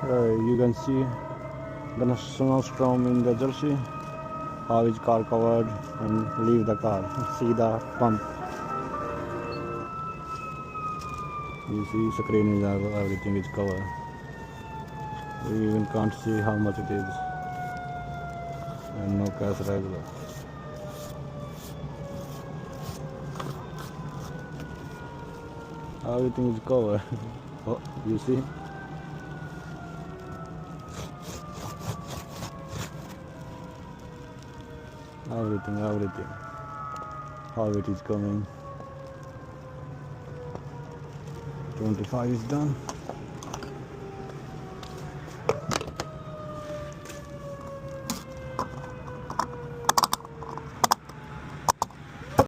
You can see the snowstorm in the Jersey. How is car covered and leave the car. See the pump. You see screen is everything is covered. We even can't see how much it is. And no cash regular. Everything is covered. Oh, you see? Everything. How it is coming. 25 is done.